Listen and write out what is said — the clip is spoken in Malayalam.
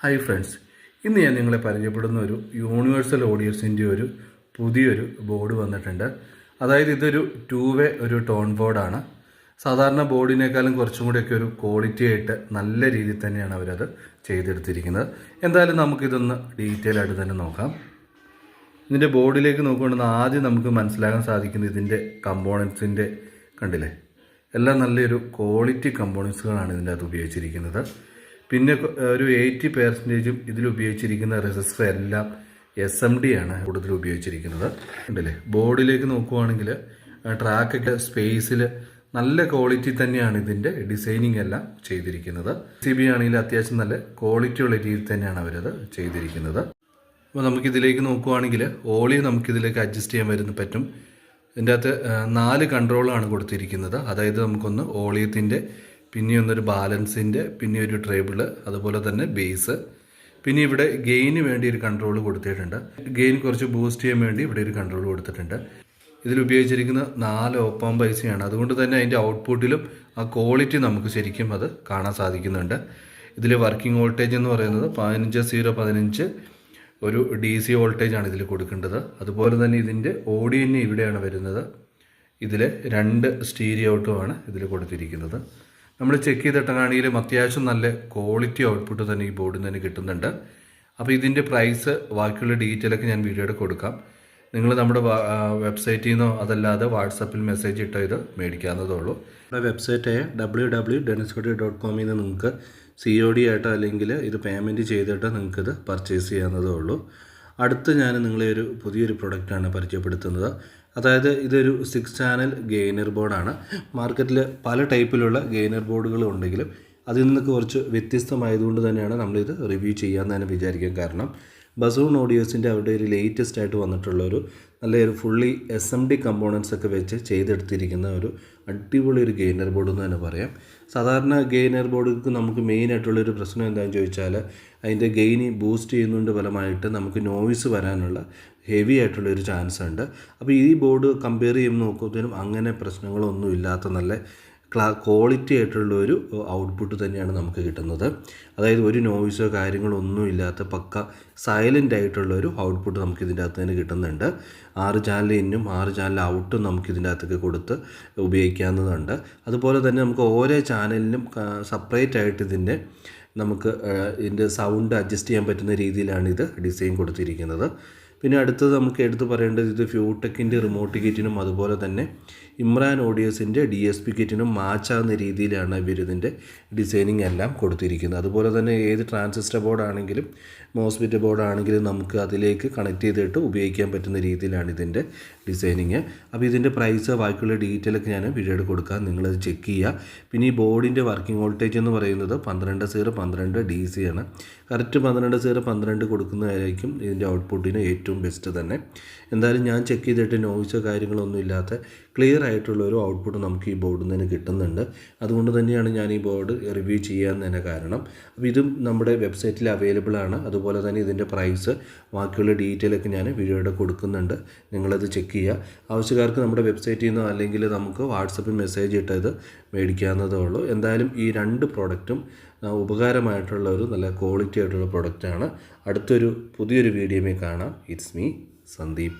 ഹായ് ഫ്രണ്ട്സ്, ഇന്ന് ഞാൻ നിങ്ങളെ പരിചയപ്പെടുന്ന ഒരു യൂണിവേഴ്സൽ ഓഡിയോസിൻ്റെ ഒരു പുതിയൊരു ബോർഡ് വന്നിട്ടുണ്ട്. അതായത് ഇതൊരു 2-വേ ഒരു ടോൺ ബോർഡാണ്. സാധാരണ ബോർഡിനേക്കാളും കുറച്ചും കൂടിയൊക്കെ ഒരു ക്വാളിറ്റി ആയിട്ട് നല്ല രീതിയിൽ തന്നെയാണ് അവരത് ചെയ്തെടുത്തിരിക്കുന്നത്. എന്തായാലും നമുക്കിതൊന്ന് ഡീറ്റെയിൽ ആയിട്ട് തന്നെ നോക്കാം. ഇതിൻ്റെ ബോർഡിലേക്ക് നോക്കുകയാണെങ്കിൽ ആദ്യം നമുക്ക് മനസ്സിലാക്കാൻ സാധിക്കുന്നത് ഇതിൻ്റെ കമ്പോണൻസിൻ്റെ കണ്ടില്ലേ, എല്ലാം നല്ലൊരു ക്വാളിറ്റി കമ്പോണൻസുകളാണ് ഇതിൻ്റെ അകത്ത് ഉപയോഗിച്ചിരിക്കുന്നത്. പിന്നെ ഒരു 80% ഇതിൽ ഉപയോഗിച്ചിരിക്കുന്ന റെസിസ്റ്റർ എല്ലാം SMD ആണ് കൂടുതൽ ഉപയോഗിച്ചിരിക്കുന്നത്. ഉണ്ടല്ലേ, ബോർഡിലേക്ക് നോക്കുവാണെങ്കിൽ ട്രാക്കൊക്കെ സ്പേസിൽ നല്ല ക്വാളിറ്റി തന്നെയാണ് ഇതിൻ്റെ ഡിസൈനിങ് എല്ലാം ചെയ്തിരിക്കുന്നത്. CB ആണെങ്കിൽ അത്യാവശ്യം നല്ല ക്വാളിറ്റി ഉള്ള രീതിയിൽ തന്നെയാണ് അവരത് ചെയ്തിരിക്കുന്നത്. അപ്പോൾ നമുക്കിതിലേക്ക് നോക്കുവാണെങ്കിൽ ഓളി നമുക്കിതിലേക്ക് അഡ്ജസ്റ്റ് ചെയ്യാൻ പറ്റും. ഇതിൻ്റെ അകത്ത് 4 കൺട്രോളാണ് കൊടുത്തിരിക്കുന്നത്. അതായത് നമുക്കൊന്ന് ഓളിയത്തിൻ്റെ, പിന്നെ ഒന്നൊരു ബാലൻസിൻ്റെ, പിന്നെ ഒരു ട്രേബിള്, അതുപോലെ തന്നെ ബേസ്, പിന്നെ ഇവിടെ ഗെയിന് വേണ്ടി ഒരു കൺട്രോൾ കൊടുത്തിട്ടുണ്ട്. ഗെയിൻ കുറച്ച് ബൂസ്റ്റ് ചെയ്യാൻ വേണ്ടി ഇവിടെ ഒരു കൺട്രോൾ കൊടുത്തിട്ടുണ്ട്. ഇതിൽ ഉപയോഗിച്ചിരിക്കുന്ന 4 ഓപ്പ്-ആമ്പ് IC-യാണ്. അതുകൊണ്ട് തന്നെ അതിൻ്റെ ഔട്ട്പുട്ടിലും ആ ക്വാളിറ്റി നമുക്ക് ശരിക്കും അത് കാണാൻ സാധിക്കുന്നുണ്ട്. ഇതിൽ വർക്കിംഗ് വോൾട്ടേജ് എന്ന് പറയുന്നത് 15.015 ഒരു DC വോൾട്ടേജാണ് ഇതിൽ കൊടുക്കേണ്ടത്. അതുപോലെ തന്നെ ഇതിൻ്റെ ഓഡിയോ ഇവിടെയാണ് വരുന്നത്. ഇതിൽ 2 സ്റ്റീരിയോ ഔട്ടുമാണ് ഇതിൽ കൊടുത്തിരിക്കുന്നത്. നമ്മൾ ചെക്ക് ചെയ്തിട്ടാണെങ്കിലും അത്യാവശ്യം നല്ല ക്വാളിറ്റി ഔട്ട്പുട്ട് തന്നെ ഈ ബോർഡിൽ നിന്ന് കിട്ടുന്നുണ്ട്. അപ്പോൾ ഇതിൻ്റെ പ്രൈസ്, ബാക്കിയുള്ള ഡീറ്റെയിലൊക്കെ ഞാൻ വീഡിയോയുടെ കൊടുക്കാം. നിങ്ങൾ നമ്മുടെ വെബ്സൈറ്റിൽ നിന്നോ അതല്ലാതെ വാട്സപ്പിൽ മെസ്സേജ് ഇട്ടോ ഇത് മേടിക്കാവുന്നതേ ഉള്ളൂ. നമ്മുടെ വെബ്സൈറ്റായ www.denniscody.com നിന്ന് നിങ്ങൾക്ക് COD ആയിട്ടോ അല്ലെങ്കിൽ ഇത് പേയ്മെൻറ്റ് ചെയ്തിട്ടോ നിങ്ങൾക്കിത് പർച്ചേസ് ചെയ്യാവുന്നതേ ഉള്ളൂ. അടുത്ത് ഞാൻ നിങ്ങളെ ഒരു പുതിയൊരു പ്രൊഡക്റ്റാണ് പരിചയപ്പെടുത്തുന്നത്. അതായത് ഇതൊരു 6 ചാനൽ ഗെയിനർ ബോർഡാണ്. മാർക്കറ്റിൽ പല ടൈപ്പിലുള്ള ഗെയിനർ ബോർഡുകളും ഉണ്ടെങ്കിലും അതിൽ നിന്നൊക്കെ കുറച്ച് വ്യത്യസ്തമായതുകൊണ്ട് തന്നെയാണ് നമ്മളിത് റിവ്യൂ ചെയ്യാമെന്ന് തന്നെ വിചാരിക്കാൻ കാരണം, ബസൂൺ ഓഡിയോസിൻ്റെ അവരുടെ ഒരു ലേറ്റസ്റ്റ് ആയിട്ട് വന്നിട്ടുള്ളൊരു നല്ലൊരു ഫുള്ളി SMD കമ്പോണൻസ് ഒക്കെ വെച്ച് ചെയ്തെടുത്തിരിക്കുന്ന ഒരു അടിപൊളി ഒരു ഗെയിനർ ബോർഡ് എന്ന് തന്നെ പറയാം. സാധാരണ ഗെയിനർ ബോർഡുകൾക്ക് നമുക്ക് മെയിനായിട്ടുള്ളൊരു പ്രശ്നം എന്താണെന്ന് ചോദിച്ചാൽ അതിൻ്റെ ഗെയിനി ബൂസ്റ്റ് ചെയ്യുന്നതിൻ്റെ ഫലമായിട്ട് നമുക്ക് നോയ്സ് വരാനുള്ള ഹെവി ആയിട്ടുള്ളൊരു ചാൻസ് ഉണ്ട്. അപ്പോൾ ഈ ബോർഡ് കമ്പയർ ചെയ്യുമ്പോൾ നോക്കുമ്പോഴത്തേനും അങ്ങനെ പ്രശ്നങ്ങളൊന്നും ഇല്ലാത്ത നല്ല ക്വാളിറ്റി ആയിട്ടുള്ളൊരു ഔട്ട്പുട്ട് തന്നെയാണ് നമുക്ക് കിട്ടുന്നത്. അതായത് ഒരു നോയ്സോ കാര്യങ്ങളോ ഒന്നും ഇല്ലാത്ത പക്ക സൈലൻ്റ് ആയിട്ടുള്ളൊരു ഔട്ട്പുട്ട് നമുക്ക് ഇതിൻ്റെ അകത്ത് തന്നെ കിട്ടുന്നുണ്ട്. 6 ചാനൽ ഇന്നും 6 ചാനൽ ഔട്ടും നമുക്ക് ഇതിൻ്റെ അകത്തൊക്കെ കൊടുത്ത് ഉപയോഗിക്കാവുന്നതുണ്ട്. അതുപോലെ തന്നെ നമുക്ക് ഓരോ ചാനലിനും സെപ്പറേറ്റ് ആയിട്ട് ഇതിൻ്റെ സൗണ്ട് അഡ്ജസ്റ്റ് ചെയ്യാൻ പറ്റുന്ന രീതിയിലാണ് ഇത് ഡിസൈൻ കൊടുത്തിരിക്കുന്നത്. പിന്നെ അടുത്തത് നമുക്ക് എടുത്ത് പറയേണ്ടത് ഇത് ഫ്യൂടെക്കിൻ്റെ റിമോട്ട് കിറ്റിനും അതുപോലെ തന്നെ ഇമ്രാൻ ഓഡിയോസിൻ്റെ DSP കിറ്റിനും മാച്ചാകുന്ന രീതിയിലാണ് ഇവരിതിൻ്റെ ഡിസൈനിങ് എല്ലാം കൊടുത്തിരിക്കുന്നത്. അതുപോലെ തന്നെ ഏത് ട്രാൻസിസ്റ്റർ ബോർഡാണെങ്കിലും മോസ്ഫെറ്റ് ബോർഡാണെങ്കിലും നമുക്ക് അതിലേക്ക് കണക്ട് ചെയ്തിട്ട് ഉപയോഗിക്കാൻ പറ്റുന്ന രീതിയിലാണ് ഇതിൻ്റെ ഡിസൈനിങ്. അപ്പോൾ ഇതിൻ്റെ പ്രൈസ്, ബാക്കിയുള്ള ഡീറ്റെയിലൊക്കെ ഞാൻ വീഡിയോയിൽ കൊടുക്കാം, നിങ്ങളത് ചെക്ക് ചെയ്യുക. പിന്നെ ഈ ബോർഡിൻ്റെ വർക്കിംഗ് വോൾട്ടേജ് എന്ന് പറയുന്നത് 12.012 DC ആണ്. കറക്റ്റ് 12.012 കൊടുക്കുന്നതായിരിക്കും ഇതിൻ്റെ ഔട്ട്പുട്ടിന് ഏറ്റവും ബെസ്റ്റ് തന്നെ. എന്തായാലും ഞാൻ ചെക്ക് ചെയ്തിട്ട് നോയ്സോ കാര്യങ്ങളൊന്നും ഇല്ലാത്ത ക്ലിയർ ആയിട്ടുള്ള ഒരു ഔട്ട്പുട്ട് നമുക്ക് ഈ ബോർഡിൽ നിന്ന് കിട്ടുന്നുണ്ട്. അതുകൊണ്ട് തന്നെയാണ് ഞാൻ ഈ ബോർഡ് റിവ്യൂ ചെയ്യാൻ തന്നെ കാരണം. അപ്പോൾ ഇതും നമ്മുടെ വെബ്സൈറ്റിൽ അവൈലബിൾ ആണ്. അതുപോലെ തന്നെ ഇതിൻ്റെ പ്രൈസ്, ബാക്കിയുള്ള ഡീറ്റെയിലൊക്കെ ഞാൻ വീഡിയോയുടെ കൊടുക്കുന്നുണ്ട്, നിങ്ങളത് ചെക്ക് ചെയ്യുക. ആവശ്യക്കാർക്ക് നമ്മുടെ വെബ്സൈറ്റിൽ നിന്നോ അല്ലെങ്കിൽ നമുക്ക് വാട്സപ്പിൽ മെസ്സേജ് ഇട്ടത് മേടിക്കാവുന്നതേ ഉള്ളൂ. എന്തായാലും ഈ 2 പ്രോഡക്റ്റും ഉപകാരമായിട്ടുള്ള ഒരു നല്ല ക്വാളിറ്റി ആയിട്ടുള്ള പ്രൊഡക്റ്റാണ്. അടുത്തൊരു പുതിയൊരു വീഡിയോയിൽ കാണാം. It's me Sandeep.